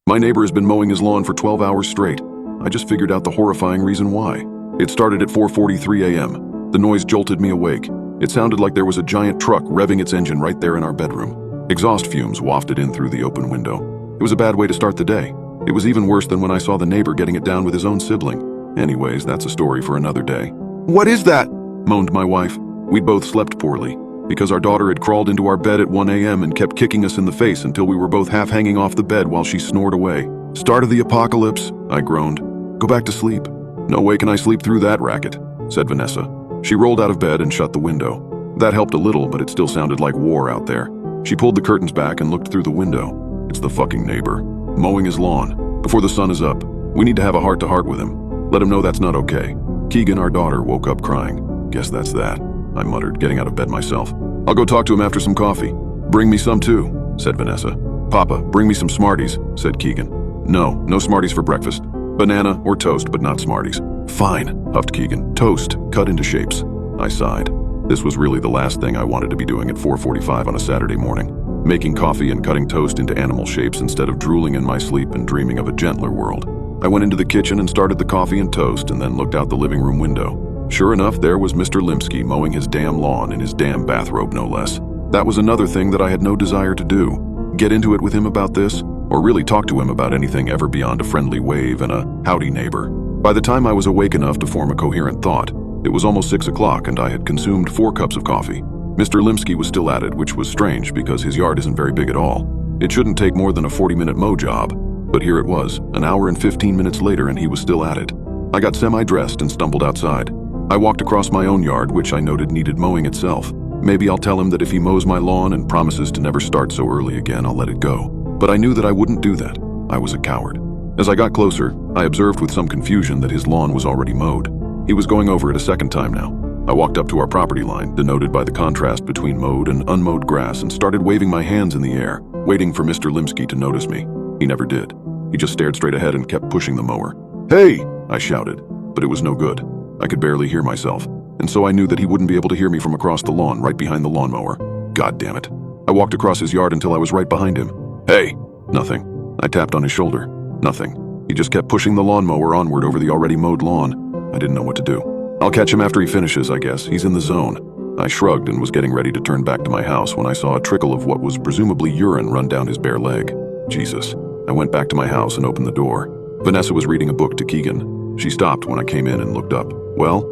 My neighbor has been mowing his lawn for 12 hours straight. I just figured out the horrifying reason why. It started at 4:43 a.m. The noise jolted me awake. It sounded like there was a giant truck revving its engine right there in our bedroom. Exhaust fumes wafted in through the open window. It was a bad way to start the day. It was even worse than when I saw the neighbor getting it down with his own sibling. Anyways, that's a story for another day. "What is that?" moaned my wife. We'd both slept poorly, because our daughter had crawled into our bed at 1 a.m. and kept kicking us in the face until we were both half hanging off the bed while she snored away. "Start of the apocalypse," I groaned. "Go back to sleep." "No way can I sleep through that racket," said Vanessa. She rolled out of bed and shut the window. That helped a little, but it still sounded like war out there. She pulled the curtains back and looked through the window. "It's the fucking neighbor, mowing his lawn, before the sun is up. We need to have a heart-to-heart with him. Let him know that's not okay." Keegan, our daughter, woke up crying. "Guess that's that," I muttered, getting out of bed myself. "I'll go talk to him after some coffee." "Bring me some too," said Vanessa. "Papa, bring me some Smarties," said Keegan. No Smarties for breakfast. Banana or toast, but not Smarties." "Fine," huffed Keegan. "Toast, cut into shapes." I sighed. This was really the last thing I wanted to be doing at 4:45 on a Saturday morning. Making coffee and cutting toast into animal shapes instead of drooling in my sleep and dreaming of a gentler world. I went into the kitchen and started the coffee and toast and then looked out the living room window. Sure enough, there was Mr. Limsky mowing his damn lawn in his damn bathrobe, no less. That was another thing that I had no desire to do. Get into it with him about this, or really talk to him about anything ever beyond a friendly wave and a "howdy neighbor." By the time I was awake enough to form a coherent thought, it was almost 6 o'clock and I had consumed 4 cups of coffee. Mr. Limsky was still at it, which was strange because his yard isn't very big at all. It shouldn't take more than a 40-minute mow job, but here it was, an hour and 15 minutes later, and he was still at it. I got semi-dressed and stumbled outside. I walked across my own yard, which I noted needed mowing itself. Maybe I'll tell him that if he mows my lawn and promises to never start so early again, I'll let it go. But I knew that I wouldn't do that. I was a coward. As I got closer, I observed with some confusion that his lawn was already mowed. He was going over it a second time now. I walked up to our property line, denoted by the contrast between mowed and unmowed grass, and started waving my hands in the air, waiting for Mr. Limsky to notice me. He never did. He just stared straight ahead and kept pushing the mower. "Hey!" I shouted, but it was no good. I could barely hear myself, and so I knew that he wouldn't be able to hear me from across the lawn right behind the lawnmower. God damn it. I walked across his yard until I was right behind him. "Hey!" Nothing. I tapped on his shoulder. Nothing. He just kept pushing the lawnmower onward over the already mowed lawn. I didn't know what to do. "I'll catch him after he finishes, I guess. He's in the zone." I shrugged and was getting ready to turn back to my house when I saw a trickle of what was presumably urine run down his bare leg. Jesus. I went back to my house and opened the door. Vanessa was reading a book to Keegan. She stopped when I came in and looked up. "Well,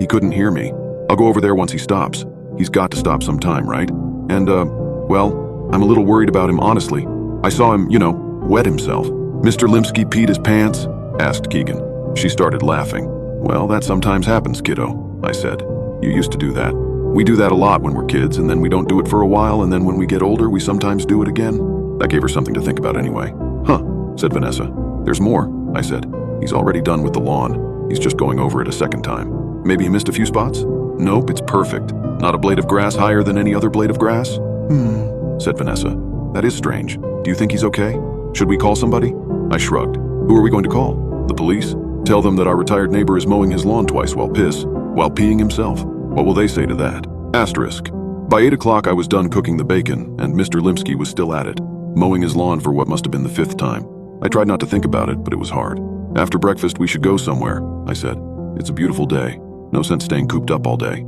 he couldn't hear me. I'll go over there once he stops. He's got to stop sometime, right? And, I'm a little worried about him, honestly. I saw him, wet himself." "Mr. Limsky peed his pants?" asked Keegan. She started laughing. "Well, that sometimes happens, kiddo," I said. "You used to do that. We do that a lot when we're kids, and then we don't do it for a while, and then when we get older, we sometimes do it again." That gave her something to think about anyway. "Huh," said Vanessa. "There's more," I said. "He's already done with the lawn. He's just going over it a second time. Maybe he missed a few spots?" "Nope, it's perfect. Not a blade of grass higher than any other blade of grass?" Said Vanessa. "That is strange. Do you think he's okay? Should we call somebody?" I shrugged. "Who are we going to call? The police? Tell them that our retired neighbor is mowing his lawn twice while peeing himself. What will they say to that?" Asterisk. By 8 o'clock I was done cooking the bacon, and Mr. Limsky was still at it, mowing his lawn for what must have been the 5th time. I tried not to think about it, but it was hard. "After breakfast we should go somewhere," I said. "It's a beautiful day. No sense staying cooped up all day."